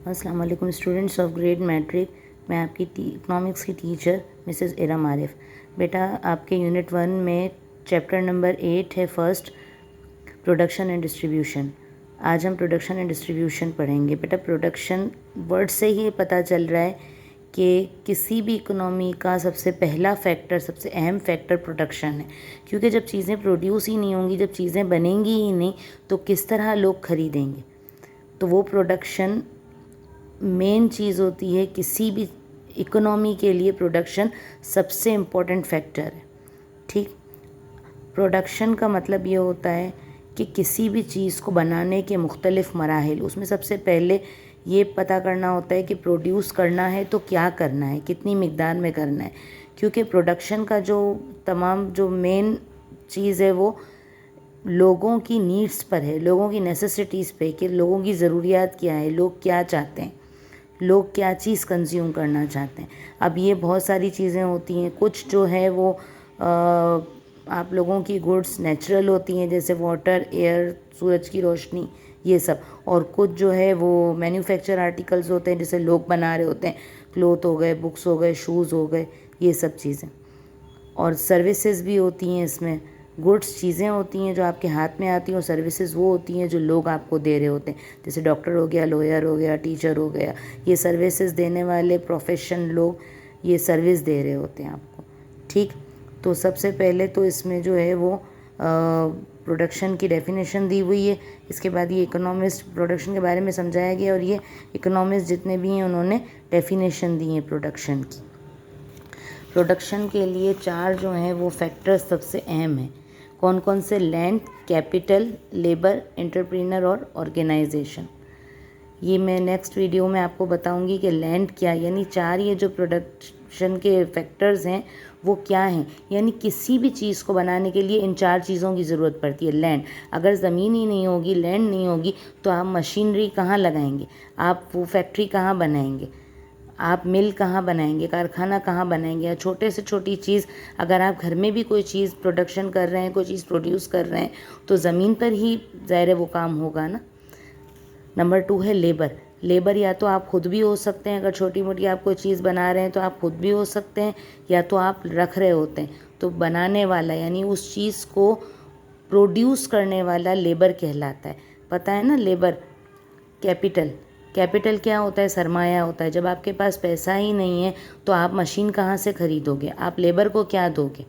अस्सलाम वालेकुम students of grade matric. मैं आपकी इकोनॉमिक्स की टीचर मिसेस इरम आरिफ। बेटा आपके यूनिट 1 में चैप्टर नंबर 8 है फर्स्ट, प्रोडक्शन एंड डिस्ट्रीब्यूशन। आज हम प्रोडक्शन एंड डिस्ट्रीब्यूशन पढ़ेंगे। बेटा प्रोडक्शन वर्ड से ही पता चल रहा है कि किसी भी इकोनॉमी का सबसे पहला फैक्टर, सबसे अहम फैक्टर प्रोडक्शन है, क्योंकि जब चीज़ें प्रोड्यूस ही नहीं होंगी, जब चीज़ें बनेंगी ही नहीं, तो किस तरह लोग ख़रीदेंगे। तो वो प्रोडक्शन मेन चीज़ होती है। किसी भी इकोनॉमी के लिए प्रोडक्शन सबसे इम्पोर्टेंट फैक्टर है। ठीक, प्रोडक्शन का मतलब ये होता है कि किसी भी चीज़ को बनाने के मुख्तलिफ़ मराहिल, उसमें सबसे पहले ये पता करना होता है कि प्रोड्यूस करना है तो क्या करना है, कितनी मिकदार में करना है। क्योंकि प्रोडक्शन का जो मेन चीज़ है वो लोगों की नीड्स पर है, लोगों की नेसेसिटीज़ पे, कि लोगों की ज़रूरियात क्या है, लोग क्या चाहते हैं, लोग क्या चीज़ कंज्यूम करना चाहते हैं। अब ये बहुत सारी चीज़ें होती हैं। कुछ जो है वो आप लोगों की गुड्स नेचुरल होती हैं, जैसे वाटर, एयर, सूरज की रोशनी, ये सब। और कुछ जो है वो मैन्युफैक्चर आर्टिकल्स होते हैं, जैसे लोग बना रहे होते हैं, क्लोथ हो गए, बुक्स हो गए, शूज़ हो गए, ये सब चीज़ें। और सर्विसेज भी होती हैं इसमें। गुड्स चीज़ें होती हैं जो आपके हाथ में आती हैं, और सर्विसेज वो होती हैं जो लोग आपको दे रहे होते हैं, जैसे डॉक्टर हो गया, लॉयर हो गया, टीचर हो गया। ये सर्विसेज देने वाले प्रोफेशन लोग ये सर्विस दे रहे होते हैं आपको। ठीक, तो सबसे पहले तो इसमें जो है वो प्रोडक्शन की डेफिनेशन दी हुई है। इसके बाद ये इकोनॉमिस्ट प्रोडक्शन के बारे में समझाया गया, और ये इकोनॉमिस्ट जितने भी हैं उन्होंने डेफिनेशन दी है प्रोडक्शन की। प्रोडक्शन के लिए 4 जो हैं वो फैक्टर्स सबसे अहम हैं। कौन कौन से? लैंड, कैपिटल, लेबर, एंटरप्रेन्योर और ऑर्गेनाइजेशन। ये मैं नेक्स्ट वीडियो में आपको बताऊंगी कि लैंड क्या, यानी 4 ये जो प्रोडक्शन के फैक्टर्स हैं वो क्या हैं। यानी किसी भी चीज़ को बनाने के लिए इन 4 चीज़ों की ज़रूरत पड़ती है। लैंड, अगर ज़मीन ही नहीं होगी, लैंड नहीं होगी, तो आप मशीनरी कहाँ लगाएंगे, आप वो फैक्ट्री कहाँ बनाएंगे, आप मिल कहाँ बनाएंगे, कारखाना कहाँ बनाएंगे। या छोटे से छोटी चीज़, अगर आप घर में भी कोई चीज़ प्रोडक्शन कर रहे हैं, कोई चीज़ प्रोड्यूस कर रहे हैं, तो ज़मीन पर ही ज़ाहिर है वो काम होगा ना। नंबर 2 है लेबर। लेबर या तो आप खुद भी हो सकते हैं, अगर छोटी मोटी आप कोई चीज़ बना रहे हैं तो आप खुद भी हो सकते हैं, या तो आप रख रहे होते हैं। तो बनाने वाला यानी उस चीज़ को प्रोड्यूस करने वाला लेबर कहलाता है। पता है ना लेबर। कैपिटल, कैपिटल क्या होता है? सरमाया होता है। जब आपके पास पैसा ही नहीं है तो आप मशीन कहाँ से ख़रीदोगे, आप लेबर को क्या दोगे?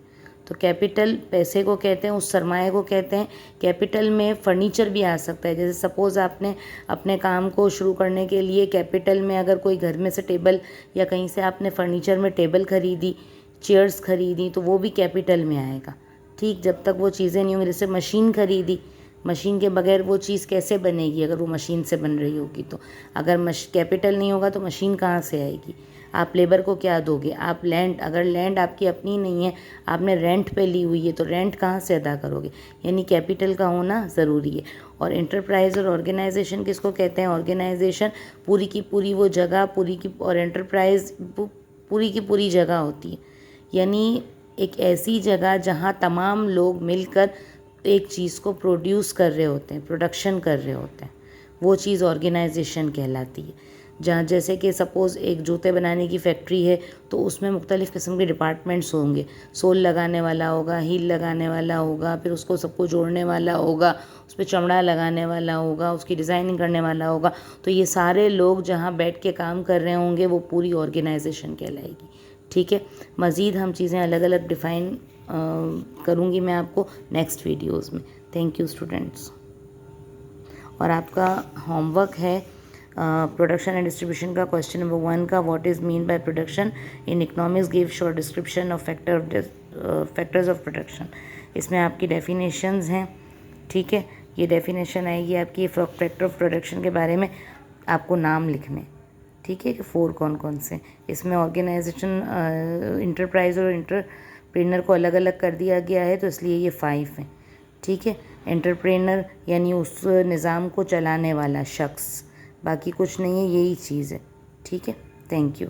तो कैपिटल पैसे को कहते हैं, उस सरमाए को कहते हैं। कैपिटल में फर्नीचर भी आ सकता है। जैसे सपोज़ आपने अपने काम को शुरू करने के लिए कैपिटल में अगर कोई घर में से टेबल या कहीं से आपने फर्नीचर में टेबल ख़रीदी, चेयर्स ख़रीदी, तो वो भी कैपिटल में आएगा। ठीक, जब तक वो चीज़ें नहीं होंगी। जैसे मशीन ख़रीदी, मशीन के बगैर वो चीज़ कैसे बनेगी अगर वो मशीन से बन रही होगी तो। अगर कैपिटल नहीं होगा तो मशीन कहाँ से आएगी? आप लेबर को क्या दोगे? आप लैंड, अगर लैंड आपकी अपनी नहीं है, आपने रेंट पे ली हुई है, तो रेंट कहाँ से अदा करोगे? यानी कैपिटल का होना ज़रूरी है। और एंटरप्राइज और ऑर्गेनाइजेशन किसको कहते हैं? ऑर्गेनाइजेशन पूरी की पूरी वो जगह, और एंटरप्राइज पूरी की पूरी जगह होती है। यानी एक ऐसी जगह जहाँ तमाम लोग मिलकर एक चीज़ को प्रोड्यूस कर रहे होते हैं, प्रोडक्शन कर रहे होते हैं, वो चीज़ ऑर्गेनाइजेशन कहलाती है। जहाँ जैसे कि सपोज़ एक जूते बनाने की फैक्ट्री है, तो उसमें मुख्तलिफ़ किस्म के डिपार्टमेंट्स होंगे। सोल लगाने वाला होगा, हील लगाने वाला होगा, फिर उसको सबको जोड़ने वाला होगा, उस पर चमड़ा लगाने वाला होगा, उसकी डिज़ाइनिंग करने वाला होगा। तो ये सारे लोग जहाँ बैठ के काम कर रहे होंगे वो पूरी ऑर्गेनाइजेशन कहलाएगी। ठीक है, मज़ीद हम चीज़ें अलग अलग डिफ़ाइन करूँगी मैं आपको नेक्स्ट वीडियोज़ में। Thank you students. और आपका होमवर्क है प्रोडक्शन एंड डिस्ट्रीब्यूशन का क्वेश्चन नंबर 1 का, what is mean by production in economics, give short description of factors of production. इसमें आपकी डेफिनेशंस हैं। ठीक है, ये डेफिनेशन आएगी आपकी फैक्टर ऑफ प्रोडक्शन के बारे में, आपको नाम लिखने। ठीक है, कि 4 कौन कौन से। इसमें ऑर्गेनाइजेशन, इंटरप्राइज और एंटरप्रेन्योर को अलग अलग कर दिया गया है, तो इसलिए ये 5 हैं। ठीक है, एंटरप्रेन्योर यानी उस निज़ाम को चलाने वाला शख्स, बाकी कुछ नहीं है, यही चीज़ है। ठीक है, थैंक यू।